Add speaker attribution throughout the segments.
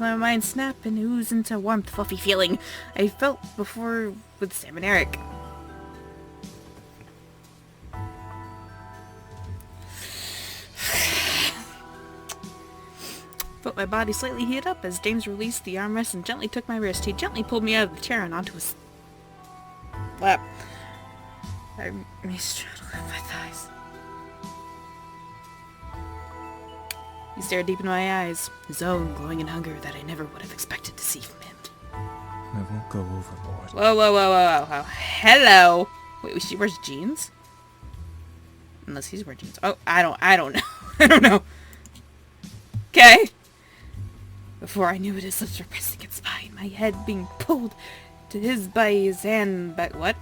Speaker 1: let my mind snap and ooze into warmth, fluffy feeling I felt before with Sam and Eric. Felt my body slightly heat up as James released the armrest and gently took my wrist. He gently pulled me out of the chair and onto his lap. I straddled my thighs. He stared deep into my eyes, his own glowing in hunger that I never would have expected to see from him.
Speaker 2: I won't go overboard.
Speaker 1: Whoa. Hello! Wait, she wears jeans? Unless he's wearing jeans. Oh, I don't know. I don't know. Okay. Before I knew it, his lips were pressing against mine, my head being pulled to his by his hand back. What?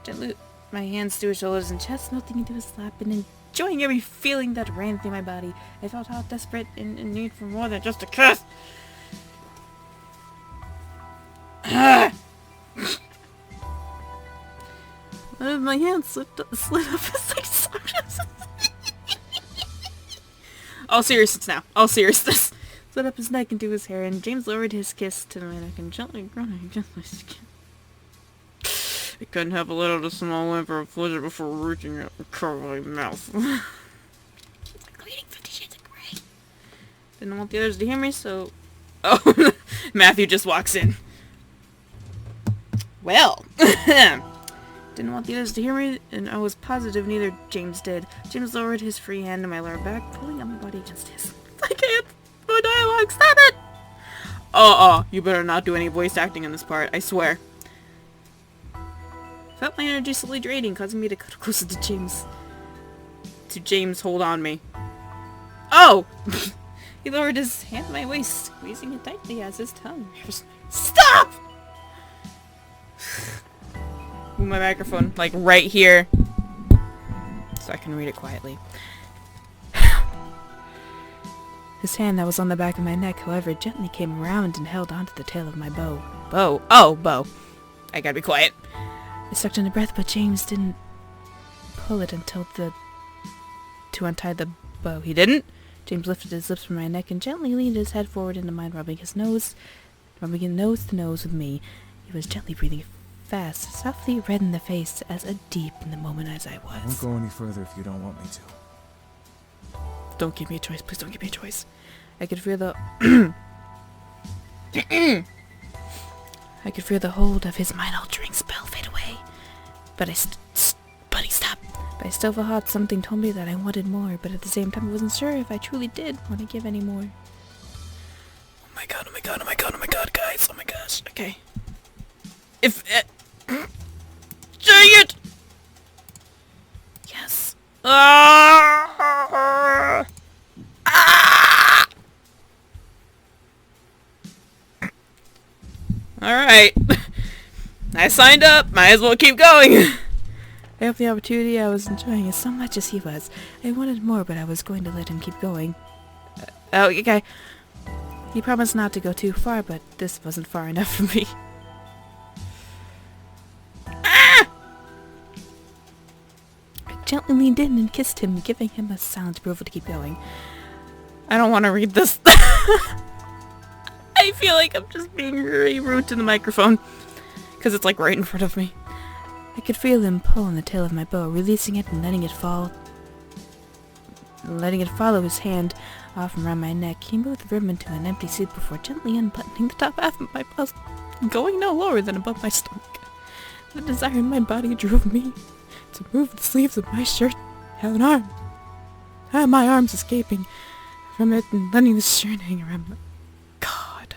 Speaker 1: Gently, my hands to his shoulders and chest, melting into his lap and enjoying every feeling that ran through my body. I felt hot, desperate, and in need for more than just a kiss. One of my hands slid up his legs. All seriousness now. All seriousness. Slid up his neck into his hair, and James lowered his kiss to my neck and gently grunted against my skin. I couldn't help but let out a small whimper of pleasure before reaching out and curling my mouth. It's like reading 50 Shades of Grey. Didn't want the others to hear me, so... Oh, Matthew just walks in. Well, didn't want the others to hear me, and I was positive neither James did. James lowered his free hand to my lower back, pulling on my body against his. I can't! No dialogue! Stop it! You better not do any voice acting in this part, I swear. Felt my energy slowly draining, causing me to cuddle closer to James. Hold on me. Oh! He lowered his hand to my waist, squeezing it tightly as his tongue. Stop! Move my microphone, like, right here. So I can read it quietly. His hand that was on the back of my neck, however, gently came around and held onto the tail of my bow. Bow? Oh, bow. I gotta be quiet. I sucked in a breath, but James didn't pull it until to untie the bow. He didn't? James lifted his lips from my neck and gently leaned his head forward into mine, rubbing nose to nose with me. He was gently breathing fast, softly red in the face, as deep in the moment as I was.
Speaker 2: I won't go any further if you don't want me to.
Speaker 1: Don't give me a choice. Please don't give me a choice. I could feel the... I could feel the hold of his mind-altering spell fade away. But Buddy, stop. But I still felt hot. Something told me that I wanted more, but at the same time I wasn't sure if I truly did want to give any more. Oh my god, guys. Oh my gosh. Okay. Dang it! Yes. Alright. I signed up. Might as well keep going. I hope the opportunity I was enjoying as so much as he was. I wanted more, but I was going to let him keep going. Oh, okay. He promised not to go too far, but this wasn't far enough for me. I gently leaned in and kissed him, giving him a silent approval to keep going. I don't want to read this. I feel like I'm just being really rude to the microphone. Because it's like right in front of me. I could feel him pull on the tail of my bow, releasing it and letting it follow his hand off and around my neck. He moved the ribbon to an empty seat before gently unbuttoning the top half of my blouse, going no lower than above my stomach. The desire in my body drove me to move the sleeves of my shirt, have my arms escaping from it and letting the shirt hang around my... God.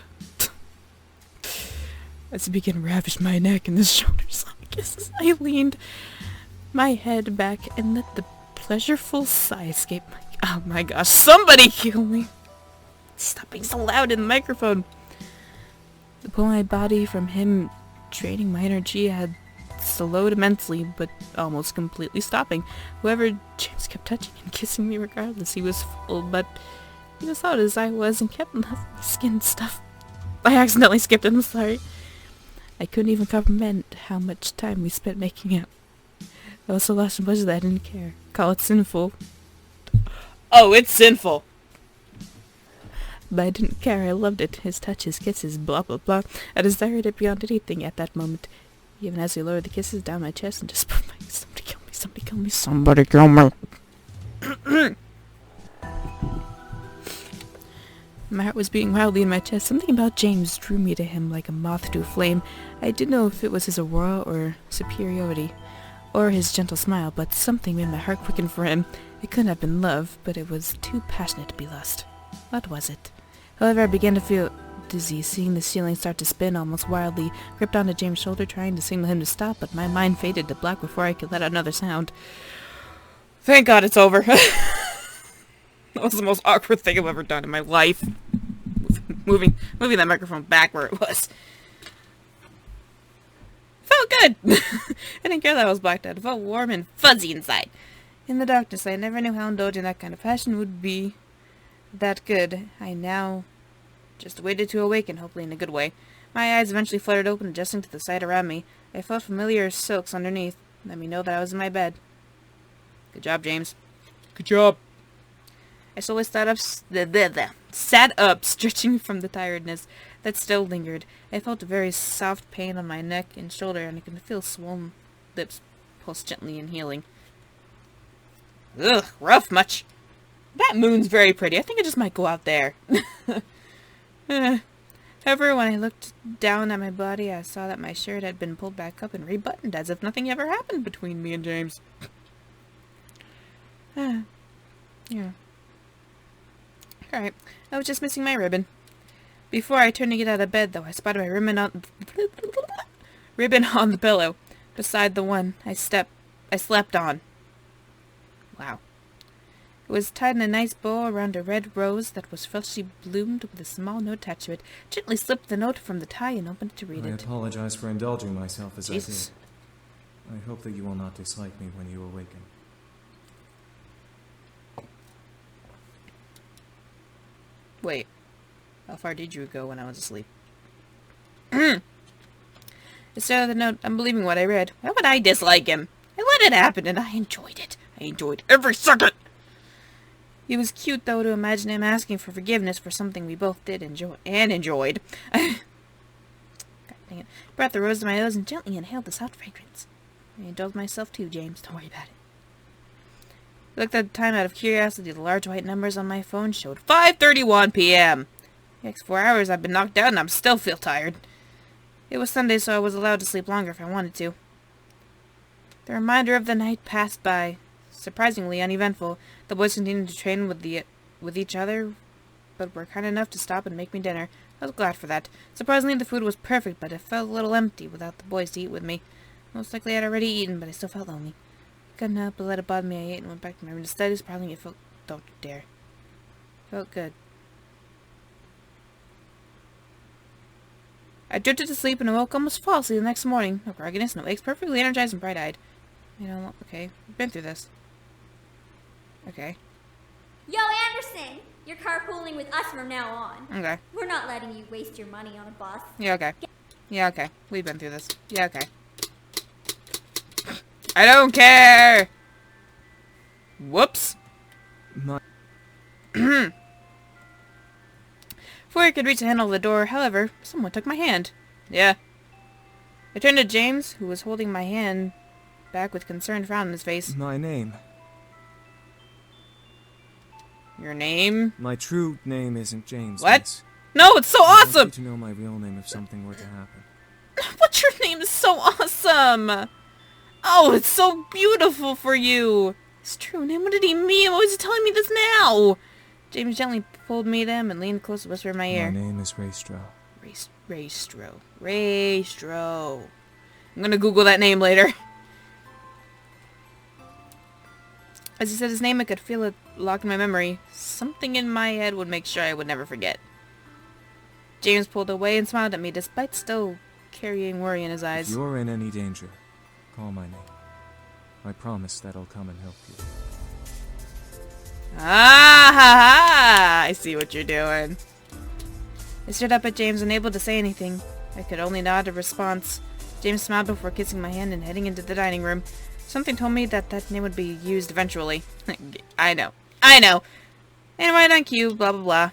Speaker 1: As he began to ravish my neck and the shoulders on kisses, I leaned my head back and let the pleasureful sigh escape my... Oh my gosh, somebody kill me! Stop being so loud in the microphone! The pull of my body from him draining my energy had slowed immensely, but almost completely stopping. However, James kept touching and kissing me regardless. He was full, but he was hot as I was and kept loving my skin stuff. I accidentally skipped it, I'm sorry. I couldn't even comprehend how much time we spent making out. I was so lost in pleasure that I didn't care. Call it sinful. Oh, it's sinful! but I didn't care. I loved it. His touch, his kisses, blah, blah, blah. I desired it beyond anything at that moment. Even as he lowered the kisses down my chest and just put my... Somebody kill me, somebody kill me, somebody kill me. My heart was beating wildly in my chest. Something about James drew me to him like a moth to a flame. I didn't know if it was his aura or superiority, or his gentle smile, but something made my heart quicken for him. It couldn't have been love, but it was too passionate to be lust. What was it? However, I began to feel dizzy, seeing the ceiling start to spin almost wildly, gripped onto James' shoulder, trying to signal him to stop, but my mind faded to black before I could let out another sound. Thank God it's over. That was the most awkward thing I've ever done in my life. Moving that microphone back where it was. Felt good! I didn't care that I was blacked out. It felt warm and fuzzy inside. In the darkness, I never knew how indulging that kind of passion would be that good. I now just waited to awaken, hopefully in a good way. My eyes eventually fluttered open, adjusting to the sight around me. I felt familiar silks underneath. Let me know that I was in my bed. Good job, James. Good job. I slowly sat up, stretching from the tiredness that still lingered. I felt a very soft pain on my neck and shoulder, and I could feel swollen lips pulse gently and healing. Ugh, rough much. That moon's very pretty. I think I just might go out there. However, when I looked down at my body, I saw that my shirt had been pulled back up and rebuttoned as if nothing ever happened between me and James. Yeah. Alright, I was just missing my ribbon. Before I turned to get out of bed, though, I spotted my ribbon on the pillow, beside the one I slept on. Wow. It was tied in a nice bow around a red rose that was freshly bloomed with a small note attached to it. Gently slipped the note from the tie and opened it to read it.
Speaker 2: I apologize for indulging myself as
Speaker 1: Jesus.
Speaker 2: I did. I hope that you will not dislike me when you awaken.
Speaker 1: Wait. How far did you go when I was asleep? Instead of the note, I'm believing what I read. Why would I dislike him? I let it happen, and I enjoyed it. I enjoyed every second! It was cute, though, to imagine him asking for forgiveness for something we both did enjoyed. God dang it. Brought the rose to my nose and gently inhaled the soft fragrance. I indulged myself too, James. Don't worry about it. I looked at the time out of curiosity. The large white numbers on my phone showed 5:31 p.m. The next 4 hours I've been knocked out and I still feel tired. It was Sunday, so I was allowed to sleep longer if I wanted to. The remainder of the night passed by, surprisingly uneventful. The boys continued to train with each other, but were kind enough to stop and make me dinner. I was glad for that. Surprisingly, the food was perfect, but it felt a little empty without the boys to eat with me. Most likely I'd already eaten, but I still felt lonely. Couldn't help but let it bother me. I ate and went back to my room to study. Surprisingly, it felt... Don't dare. Felt good. I drifted to sleep and awoke almost falsely the next morning. No grogginess, no aches, perfectly energized and bright-eyed. You know, okay. I've been through this. Okay.
Speaker 3: Yo, Anderson! You're carpooling with us from now on.
Speaker 1: Okay.
Speaker 3: We're not letting you waste your money on a bus.
Speaker 1: Yeah, okay. Yeah, okay. We've been through this. Yeah, okay. I don't care! Whoops. Before I could reach the handle of the door, however, someone took my hand. Yeah. I turned to James, who was holding my hand back with concerned frown on his face.
Speaker 2: My name.
Speaker 1: Your name?
Speaker 2: My true name isn't James.
Speaker 1: What?
Speaker 2: Miss.
Speaker 1: No, it's so
Speaker 2: I
Speaker 1: awesome!
Speaker 2: want you to know my real name if something were to happen.
Speaker 1: What's your name is so awesome! Oh, it's so beautiful for you! His true name, what did he mean? Why is he telling me this now? James gently pulled me to him and leaned close to whisper in my ear.
Speaker 2: My name is Raystro.
Speaker 1: Raystro. I'm gonna Google that name later. As he said his name, I could feel it locked in my memory. Something in my head would make sure I would never forget. James pulled away and smiled at me, despite still carrying worry in his eyes.
Speaker 2: If you're in any danger, call my name. I promise that I'll come and help you.
Speaker 1: Ah ha ha! I see what you're doing. I stood up at James, unable to say anything. I could only nod a response. James smiled before kissing my hand and heading into the dining room. Something told me that that name would be used eventually. I know. And right on cue, blah blah blah.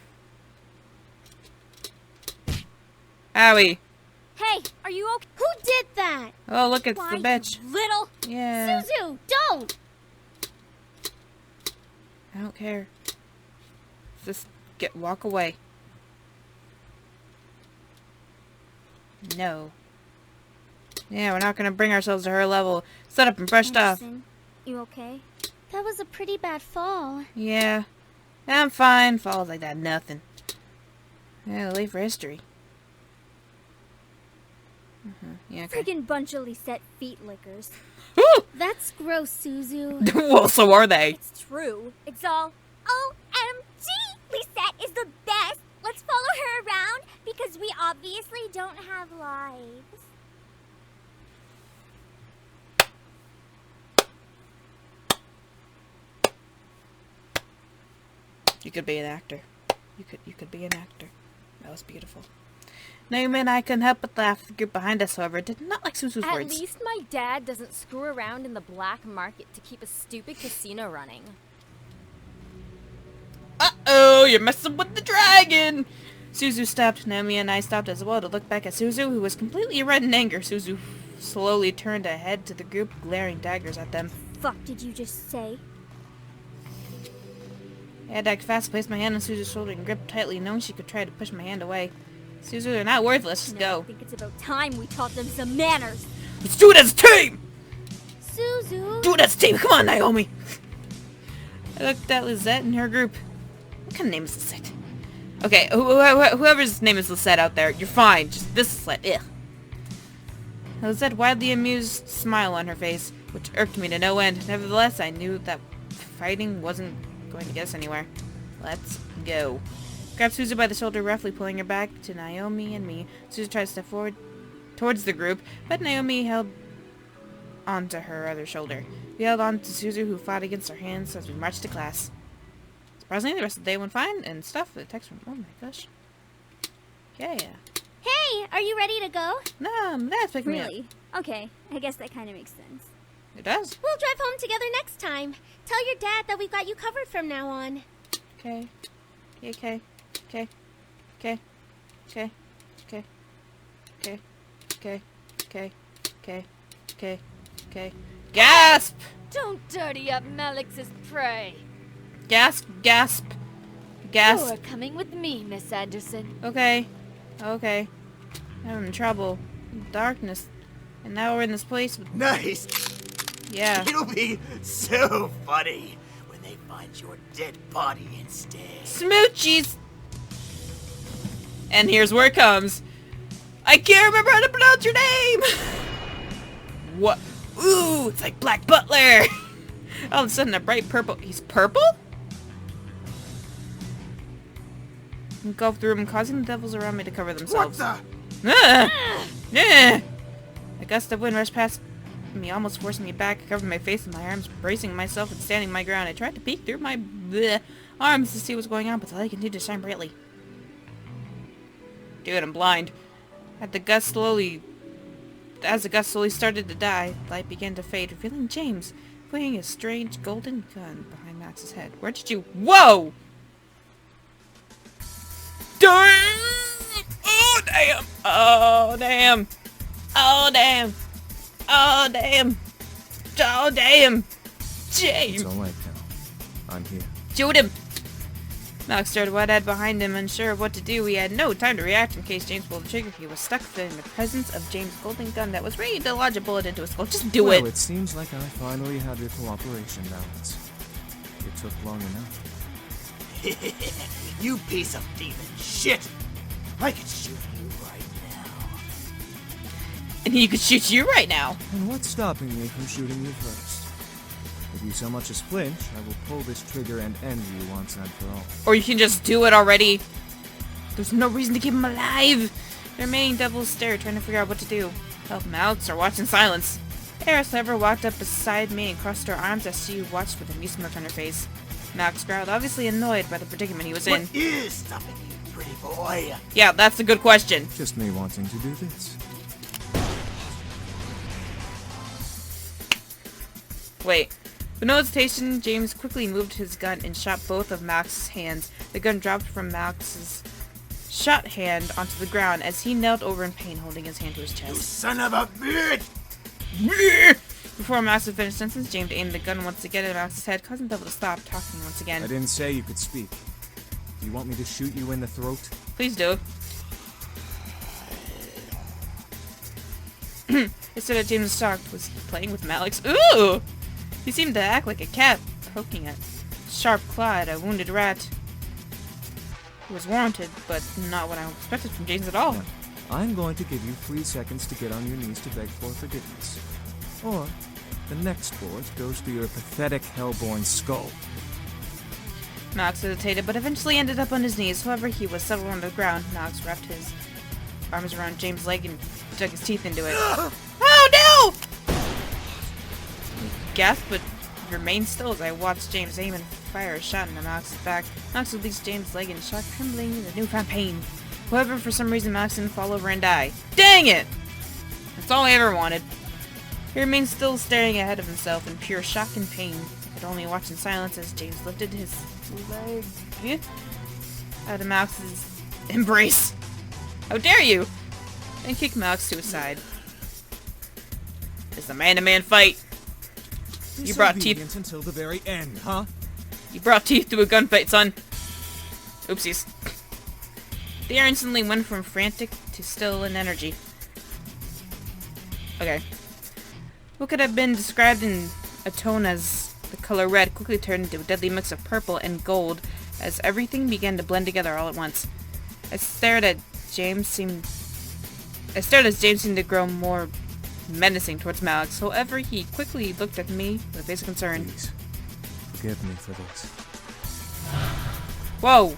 Speaker 1: Howie.
Speaker 3: Hey, are you okay?
Speaker 4: Who did that?
Speaker 1: Oh, look, it's
Speaker 3: Why,
Speaker 1: the bitch.
Speaker 3: you little...
Speaker 1: Yeah.
Speaker 4: Suzu, don't!
Speaker 1: I don't care. Just walk away. No. Yeah, we're not gonna bring ourselves to her level. Set up and brushed off.
Speaker 3: Anderson, you okay?
Speaker 4: That was a pretty bad fall.
Speaker 1: Yeah. I'm fine. Falls like that, nothing. Yeah, late for history. Yeah, okay.
Speaker 3: Friggin' bunch of Lisette feet lickers.
Speaker 4: That's gross, Suzu.
Speaker 1: Well, so are they.
Speaker 3: It's true. It's all, OMG! Lisette is the best! Let's follow her around because we obviously don't have lives.
Speaker 1: You could be an actor. You could be an actor. That was beautiful. Naomi and I couldn't help but laugh. The group behind us, however, did not like Suzu's
Speaker 5: At
Speaker 1: words.
Speaker 5: least my dad doesn't screw around in the black market to keep a stupid casino running.
Speaker 1: Uh-oh, you're messing with the dragon! Suzu stopped. Naomi and I stopped as well to look back at Suzu, who was completely red in anger. Suzu slowly turned to head to the group, glaring daggers at them.
Speaker 3: Fuck did you just say?
Speaker 1: I had to act fast, placed my hand on Suzu's shoulder and gripped tightly, knowing she could try to push my hand away. Suzu, they're not worthless. Just
Speaker 3: No, I
Speaker 1: go.
Speaker 3: think it's about time we taught them some manners.
Speaker 1: Let's do it as a team!
Speaker 4: Suzu!
Speaker 1: Do it as a team! Come on, Naomi! I looked at Lisette and her group. What kind of name is Lisette? Okay, whoever's name is Lisette out there, you're fine. Just this Lisette. Ugh. Lisette widely amused smile on her face, which irked me to no end. Nevertheless, I knew that fighting wasn't going to get us anywhere. Let's go. Grabbed Suzu by the shoulder, roughly pulling her back to Naomi and me. Suzu tried to step forward towards the group, but Naomi held onto her other shoulder. We held on to Suzu, who fought against our hands as we marched to class. Surprisingly, the rest of the day went fine, and stuff. The text from... Oh my gosh. Yeah.
Speaker 4: Hey, are you ready to go?
Speaker 1: No, that's picking me up.
Speaker 3: Really? Okay, I guess that kind of makes sense.
Speaker 1: It does.
Speaker 4: We'll drive home together next time. Tell your dad that we've got you covered from now on.
Speaker 1: Okay. Okay. Okay. Okay. Okay. Okay. Okay. Okay. Okay. Okay. Okay. Okay. Gasp!
Speaker 5: Don't dirty up Melix's prey.
Speaker 1: Gasp! Gasp! Gasp!
Speaker 5: You're coming with me, Miss Anderson.
Speaker 1: Okay. Okay. I'm in trouble. Darkness. And now we're in this place with...
Speaker 6: Nice!
Speaker 1: Yeah.
Speaker 6: It'll be so funny when they find your dead body instead.
Speaker 1: Smoochies! And here's where it comes. I can't remember how to pronounce your name! What? Ooh, it's like Black Butler! All of a sudden, a bright purple... He's purple? Engulfed the room, causing the devils around me to cover
Speaker 6: What
Speaker 1: themselves.
Speaker 6: the?
Speaker 1: A gust of wind rushed past me, almost forcing me back. I covered my face with my arms, bracing myself and standing my ground. I tried to peek through my arms to see what's going on, but the light continued to shine brightly. Dude, I'm blind. As the gust slowly started to die, the light began to fade, revealing James, pointing a strange golden gun behind Max's head. Where did you... Whoa! Damn! Oh, damn! Oh, damn! Oh, damn! Oh, damn! Oh, damn! James!
Speaker 2: It's alright now. I'm here.
Speaker 1: Shoot him! Max stared wide-eyed behind him, unsure of what to do. He had no time to react in case James pulled the trigger. He was stuck in the presence of James' golden gun that was ready to lodge a bullet into his skull. Just do
Speaker 2: Well,
Speaker 1: it!
Speaker 2: it seems like I finally have your cooperation, Balance. It took long enough.
Speaker 6: You piece of demon shit! I could shoot you right now.
Speaker 1: And he could shoot you right now!
Speaker 2: And what's stopping me from shooting you first? If you so much as flinch, I will pull this trigger and end you once and for all.
Speaker 1: Or you can just do it already. There's no reason to keep him alive! The remaining devils stared, trying to figure out what to do. Help him out, or watch in silence. Eris, however, walked up beside me and crossed her arms as she watched with a amusement on her face. Max growled, obviously annoyed by the predicament he was in.
Speaker 6: What is stopping you, pretty boy?
Speaker 1: Yeah, that's a good question.
Speaker 2: Just me wanting to do this.
Speaker 1: Wait. With no hesitation, James quickly moved his gun and shot both of Max's hands. The gun dropped from Max's shot hand onto the ground as he knelt over in pain, holding his hand to his
Speaker 6: You
Speaker 1: chest.
Speaker 6: son of a bitch!
Speaker 1: Before Max would finish the sentence, James aimed the gun once again at Max's head, causing Devil to stop talking once
Speaker 2: I
Speaker 1: again.
Speaker 2: didn't say you could speak. Do you want me to shoot you in the throat?
Speaker 1: Please do. Instead of James shocked, was he playing with Malix? Ooh! He seemed to act like a cat, poking a sharp claw at a wounded rat. It was warranted, but not what I expected from James at all.
Speaker 2: Now, I'm going to give you 3 seconds to get on your knees to beg for forgiveness. Or, the next bullet goes through your pathetic hellborn skull.
Speaker 1: Max hesitated, but eventually ended up on his knees. However, he was settled on the ground. Max wrapped his arms around James' leg and dug his teeth into it. Oh no! He gasped, but remained still as I watched James aim and fire a shot into Max's back. Max released James' leg in shock, trembling in the newfound pain. However, for some reason, Max didn't fall over and die. Dang it! That's all I ever wanted. He remained still, staring ahead of himself in pure shock and pain. I could only watch in silence as James lifted his leg out of Max's embrace. How dare you! And kicked Max to his side. It's a man-to-man fight. You brought teeth
Speaker 2: Disobedience until the very end, huh?
Speaker 1: You brought teeth to a gunfight, son. Oopsies. The air instantly went from frantic to still in energy. Okay. What could have been described in a tone as the color red quickly turned into a deadly mix of purple and gold as everything began to blend together all at once. I stared as James seemed to grow more menacing towards Malix. However, he quickly looked at me with a face of concern.
Speaker 2: Please, forgive me for this.
Speaker 1: Whoa!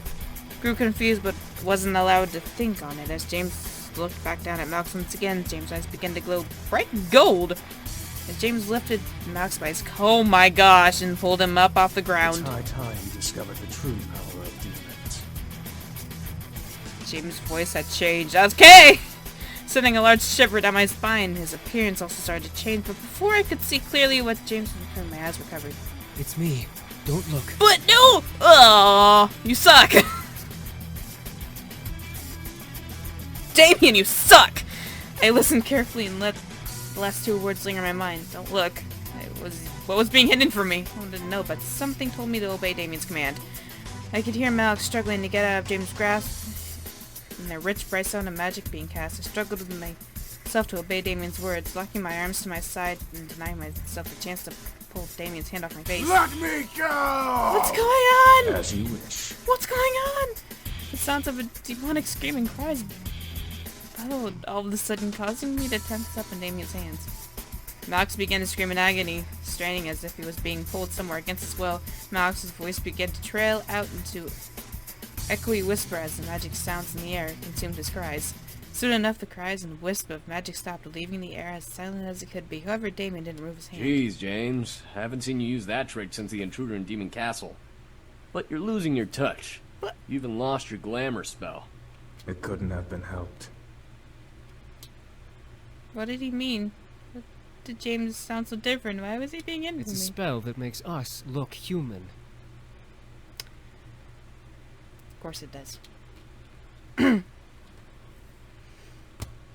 Speaker 1: Grew confused but wasn't allowed to think on it as James looked back down at Max once again. James' eyes began to glow bright gold as James lifted Max by his oh my gosh and pulled him up off the ground.
Speaker 2: It's high time you discovered the true power of demons.
Speaker 1: James' voice had changed. Okay! Sending a large shiver down my spine. His appearance also started to change, but before I could see clearly what James had turned, my eyes were covered.
Speaker 7: It's me. Don't look.
Speaker 1: But no! Oh, you suck! Damien, you suck! I listened carefully and let the last 2 words linger in my mind. Don't look. What was being hidden from me? I didn't know, but something told me to obey Damien's command. I could hear Malix struggling to get out of James' grasp, and the rich, bright sound of magic being cast. I struggled with myself to obey Damien's words, locking my arms to my side and denying myself the chance to pull Damien's hand off my face.
Speaker 6: Let me go!
Speaker 1: What's going on?
Speaker 2: As you wish.
Speaker 1: What's going on? The sounds of a demonic screaming cries bellowed, all of a sudden causing me to tense up in Damien's hands. Max began to scream in agony, straining as if he was being pulled somewhere against his will. Max's voice began to trail out into echoey whisper as the magic sounds in the air consumed his cries. Soon enough, the cries and wisp of magic stopped, leaving the air as silent as it could be. However, Damien didn't move his hand.
Speaker 8: Jeez, James. Haven't seen you use that trick since the intruder in Demon Castle. But you're losing your touch.
Speaker 1: What?
Speaker 8: You even lost your glamour spell.
Speaker 2: It couldn't have been helped.
Speaker 1: What did he mean? What did James sound so different? Why was he being in
Speaker 7: It's a
Speaker 1: me?
Speaker 7: spell that makes us look human.
Speaker 1: Of course it does.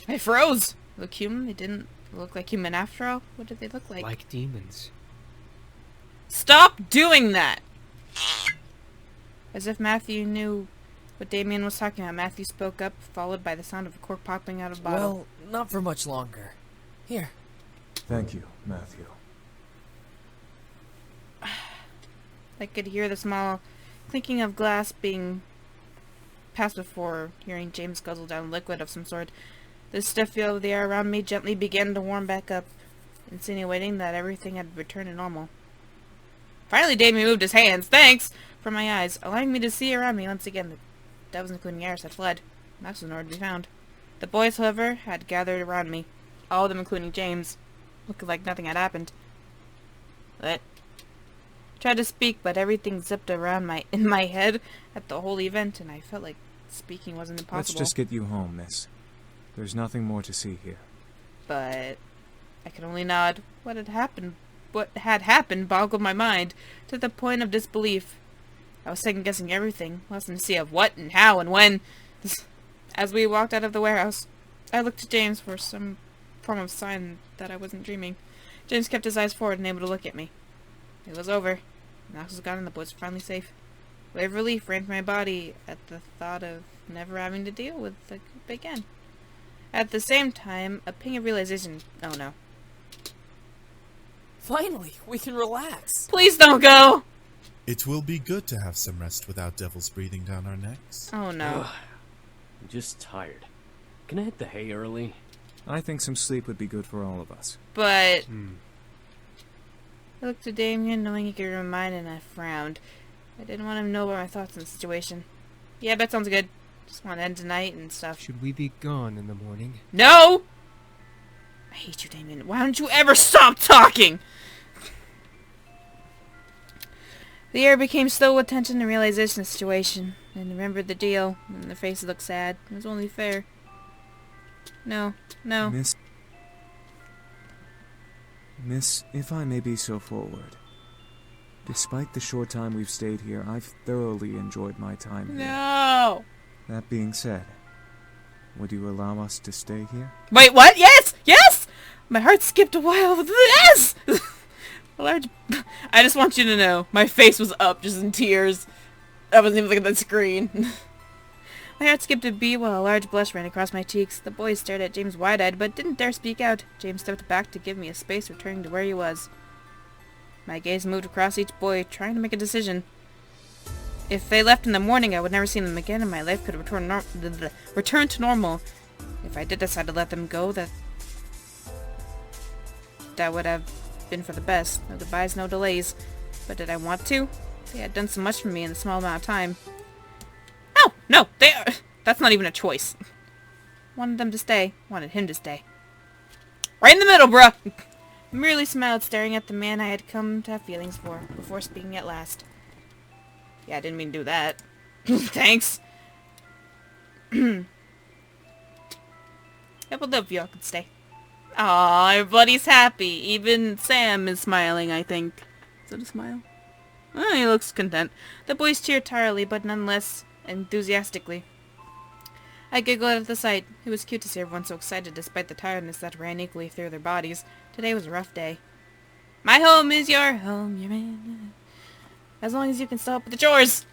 Speaker 1: I froze! Look human? They didn't look like human after all? What did they look like?
Speaker 7: Like demons.
Speaker 1: Stop doing that! As if Matthew knew what Damien was talking about, Matthew spoke up, followed by the sound of a cork popping out of a bottle.
Speaker 9: Well, not for much longer. Here.
Speaker 2: Thank you, Matthew.
Speaker 1: I could hear the small clinking of glass being passed before hearing James guzzle down liquid of some sort. The stiff feel of the air around me gently began to warm back up, insinuating that everything had returned to normal. Finally, Damien moved his hands, thanks, from my eyes, allowing me to see around me once again. The devils, including Eris, had fled. Max was nowhere to be found. The boys, however, had gathered around me, all of them including James, looking like nothing had happened. What? Tried to speak, but everything zipped around in my head at the whole event, and I felt like speaking wasn't impossible.
Speaker 2: Let's just get you home, miss. There's nothing more to see here.
Speaker 1: But I could only nod. What had happened boggled my mind to the point of disbelief. I was second-guessing everything, lost in a sea of what and how and when. As we walked out of the warehouse, I looked at James for some form of sign that I wasn't dreaming. James kept his eyes forward and able to look at me. It was over. Knox was gone and the boys were finally safe. A wave of relief ran through my body at the thought of never having to deal with the group again. At the same time, a ping of realization. Oh no.
Speaker 9: Finally, we can relax.
Speaker 1: Please don't go!
Speaker 10: It will be good to have some rest without devils breathing down our necks.
Speaker 1: Oh no.
Speaker 8: I'm just tired. Can I hit the hay early?
Speaker 2: I think some sleep would be good for all of us.
Speaker 1: But... I looked at Damien, knowing he could read my mind, and I frowned. I didn't want him to know about my thoughts on the situation. Yeah, that sounds good. Just want to end tonight and stuff.
Speaker 7: Should we be gone in the morning?
Speaker 1: No! I hate you, Damien. Why don't you ever stop talking? The air became still with tension and realization of the situation. And remembered the deal, and their faces looked sad. It was only fair. No.
Speaker 2: Miss, if I may be so forward. Despite the short time we've stayed here, I've thoroughly enjoyed my time here.
Speaker 1: No!
Speaker 2: That being said, would you allow us to stay here?
Speaker 1: Wait, what? Yes! Yes! My heart skipped a while. Yes! I just want you to know, my face was up, just in tears. I wasn't even looking at the screen. My heart skipped a beat while a large blush ran across my cheeks. The boys stared at James wide-eyed, but didn't dare speak out. James stepped back to give me a space, returning to where he was. My gaze moved across each boy, trying to make a decision. If they left in the morning, I would never see them again, and my life could return to normal. If I did decide to let them go, that would have been for the best. No goodbyes, no delays. But did I want to? They had done so much for me in a small amount of time. Oh, no, that's not even a choice. Wanted them to stay. Wanted him to stay. Right in the middle, bruh! I merely smiled, staring at the man I had come to have feelings for, before speaking at last. Yeah, I didn't mean to do that. Thanks. I would love if y'all could stay. Aw, everybody's happy. Even Sam is smiling, I think. Is it a smile? Oh, he looks content. The boys cheered tiredly, but nonetheless enthusiastically. I giggled at the sight. It was cute to see everyone so excited despite the tiredness that ran equally through their bodies. Today was a rough day. My home is your home, your man. As long as you can still help with the chores.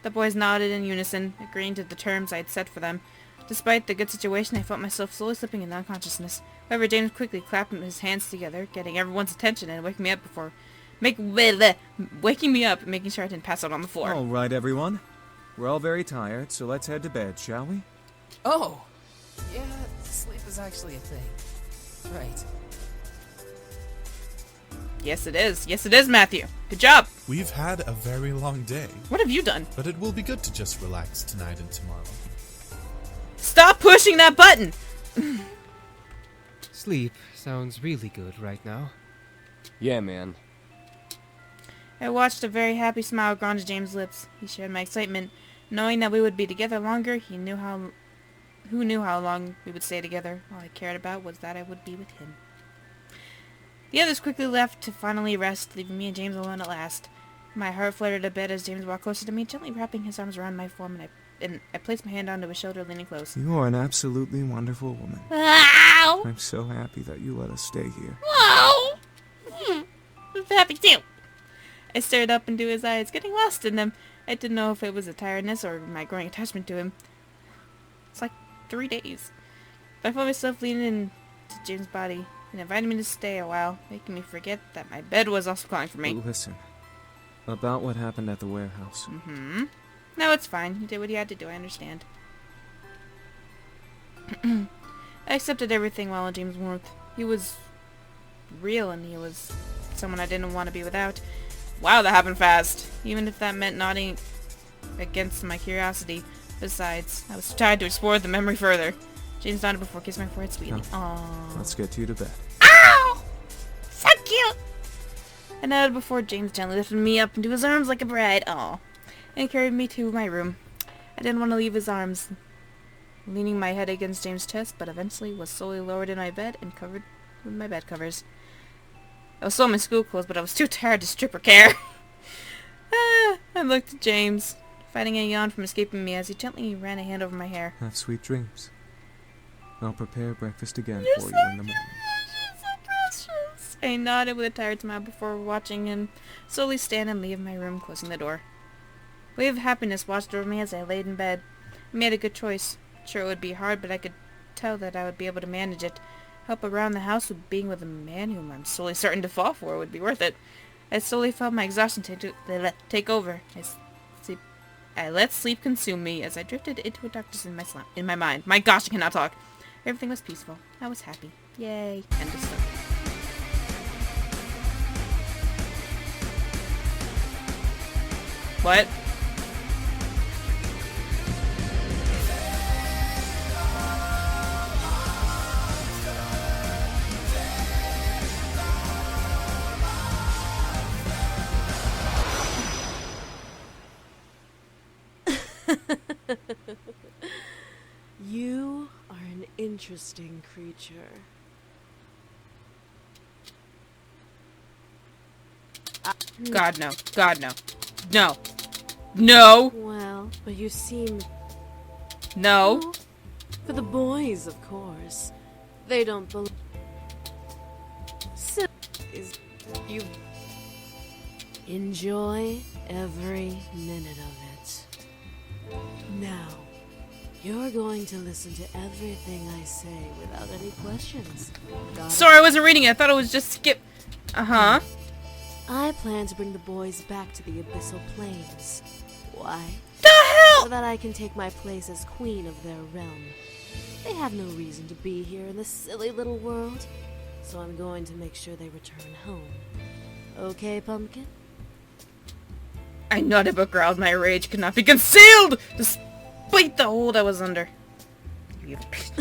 Speaker 1: The boys nodded in unison, agreeing to the terms I had set for them. Despite the good situation, I felt myself slowly slipping into unconsciousness. However, James quickly clapped his hands together, getting everyone's attention and waking me up and making sure I didn't pass out on the floor.
Speaker 2: All right, everyone. We're all very tired, so let's head to bed, shall we?
Speaker 9: Oh! Yeah, sleep is actually a thing. Right.
Speaker 1: Yes, it is. Yes, it is, Matthew. Good job.
Speaker 10: We've had a very long day,
Speaker 1: What have you done?
Speaker 10: but it will be good to just relax tonight and tomorrow.
Speaker 1: Stop pushing that button!
Speaker 7: Sleep sounds really good right now.
Speaker 8: Yeah, man.
Speaker 1: I watched a very happy smile grow onto James' lips. He shared my excitement. Knowing that we would be together longer, who knew how long we would stay together. All I cared about was that I would be with him. The others quickly left to finally rest, leaving me and James alone at last. My heart fluttered a bit as James walked closer to me, gently wrapping his arms around my form, and I placed my hand onto his shoulder, leaning close.
Speaker 2: You are an absolutely wonderful woman.
Speaker 1: Ow!
Speaker 2: I'm so happy that you let us stay here.
Speaker 1: Wow! I'm happy too. I stared up into his eyes, getting lost in them. I didn't know if it was a tiredness or my growing attachment to him. It's like 3 days. But I felt myself leaning into James' body and invited me to stay a while, making me forget that my bed was also calling for me.
Speaker 2: Listen, about what happened at the warehouse.
Speaker 1: Mm-hmm. No, it's fine. You did what you had to do. I understand. I accepted everything while in James' warmth. He was real, and he was someone I didn't want to be without. Wow, that happened fast. Even if that meant nodding against my curiosity. Besides, I was too tired to explore the memory further. James nodded before kissing my forehead sweetly. Aww.
Speaker 2: Let's get you to bed.
Speaker 1: Ow! So cute! I nodded before James gently lifted me up into his arms like a bride. Aww. And carried me to my room. I didn't want to leave his arms, leaning my head against James' chest, but eventually was slowly lowered in my bed and covered with my bed covers. I was still in my school clothes, but I was too tired to strip or care. I looked at James, fighting a yawn from escaping me as he gently ran a hand over my hair.
Speaker 2: Have sweet dreams. I'll prepare breakfast again
Speaker 1: You're
Speaker 2: for
Speaker 1: so
Speaker 2: you in the morning.
Speaker 1: precious. I nodded with a tired smile before watching him slowly stand and leave my room, closing the door. A wave of happiness washed over me as I laid in bed. I made a good choice. Sure, it would be hard, but I could tell that I would be able to manage it. Help around the house with being with a man whom I'm slowly starting to fall for would be worth it. I slowly felt my exhaustion take over. I let sleep consume me as I drifted into a darkness in my mind. My gosh, I cannot talk. Everything was peaceful. I was happy. Yay. End of story. What?
Speaker 11: You are an interesting creature.
Speaker 1: God, no. God, no. No. No.
Speaker 11: Well, but you seem...
Speaker 1: No.
Speaker 11: Well, for the boys, of course. They don't believe... So, is... You... Enjoy every minute of it. Now, you're going to listen to everything I say without any questions. Got it?
Speaker 1: Sorry, I wasn't reading it. I thought it was just skip. Uh-huh.
Speaker 11: I plan to bring the boys back to the Abyssal Plains. Why?
Speaker 1: The hell?
Speaker 11: So that I can take my place as queen of their realm. They have no reason to be here in this silly little world, so I'm going to make sure they return home. Okay, Pumpkin?
Speaker 1: I nodded but growled. My rage could not be concealed, despite the hold I was under. You evil beast.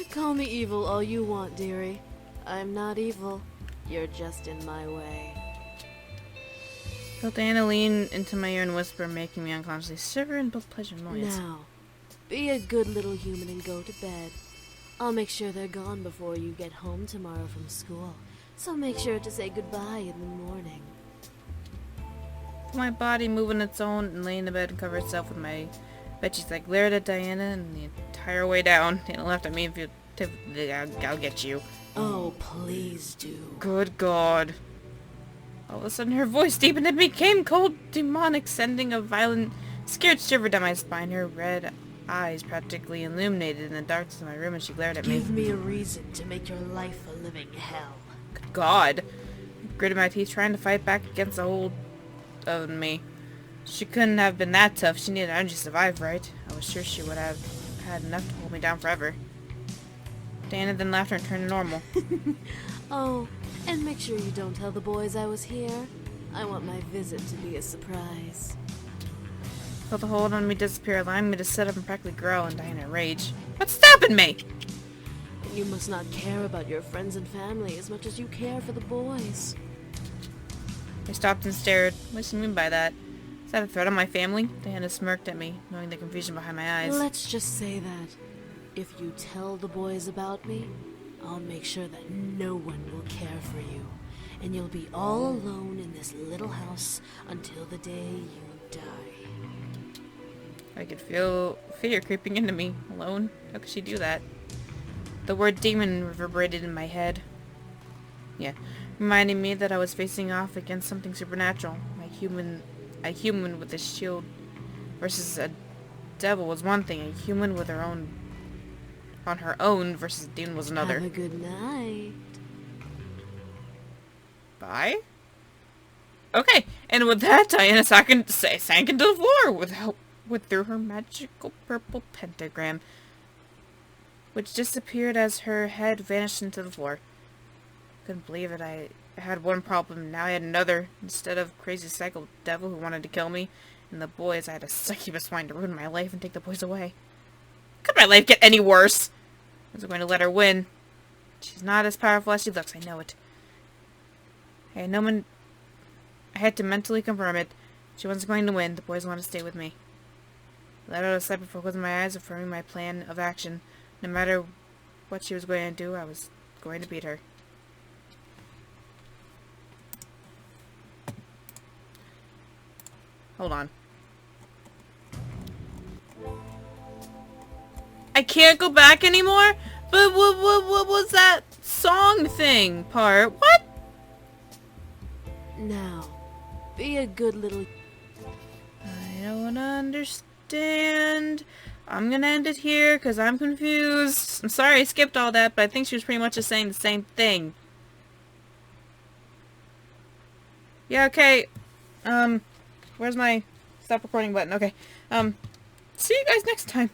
Speaker 11: Call me evil all you want, dearie. I'm not evil. You're just in my way.
Speaker 1: Felt Diana lean into my ear and whisper, making me unconsciously shiver in both pleasure and annoyance.
Speaker 11: Now, be a good little human and go to bed. I'll make sure they're gone before you get home tomorrow from school, so make sure to say goodbye in the morning.
Speaker 1: My body moving its own and lay in the bed and cover itself with my bedsheets. I glared at Diana and the entire way down. Diana laughed at me and I'll get you.
Speaker 11: Oh, please do.
Speaker 1: Good God. All of a sudden her voice deepened and became cold, demonic, sending a violent, scared shiver down my spine. Her red eyes practically illuminated in the darkness of my room as she glared at me.
Speaker 11: Give me a reason to make your life a living hell.
Speaker 1: Good God. I gritted my teeth trying to fight back against the hold of me. She couldn't have been that tough. She needed energy to survive, right? I was sure she would have had enough to hold me down forever. Diana then laughed and turned to normal.
Speaker 11: Oh, and make sure you don't tell the boys I was here. I want my visit to be a surprise.
Speaker 1: Felt the hold on me disappear, allowing me to sit up and practically growl in Diana rage. What's stopping me?
Speaker 11: You must not care about your friends and family as much as you care for the boys.
Speaker 1: I stopped and stared. What do you mean by that? Is that a threat on my family? Diana smirked at me, knowing the confusion behind my eyes.
Speaker 11: Let's just say that if you tell the boys about me, I'll make sure that no one will care for you, and you'll be all alone in this little house until the day you die.
Speaker 1: I could feel fear creeping into me. Alone? How could she do that? The word demon reverberated in my head. Yeah, reminding me that I was facing off against something supernatural. A human with a shield versus a devil was one thing. A human with on her own versus a demon was another.
Speaker 11: Have a good night.
Speaker 1: Bye? Okay, and with that, Diana sank into the floor through her magical purple pentagram, which disappeared as her head vanished into the floor. Couldn't believe it. I had one problem, now I had another. Instead of crazy psycho devil who wanted to kill me and the boys, I had a succubus wanting to ruin my life and take the boys away. Could my life get any worse? I was going to let her win. She's not as powerful as she looks, I know it. I had to mentally confirm it. She wasn't going to win. The boys wanted to stay with me. I let out a sigh before closing my eyes, affirming my plan of action. No matter what she was going to do, I was going to beat her. Hold on. I can't go back anymore? But what was that song thing part? What?
Speaker 11: Now, be a good little...
Speaker 1: I don't understand. I'm gonna end it here because I'm confused. I'm sorry I skipped all that, but I think she was pretty much just saying the same thing. Yeah, okay. Where's my stop recording button? Okay. See you guys next time.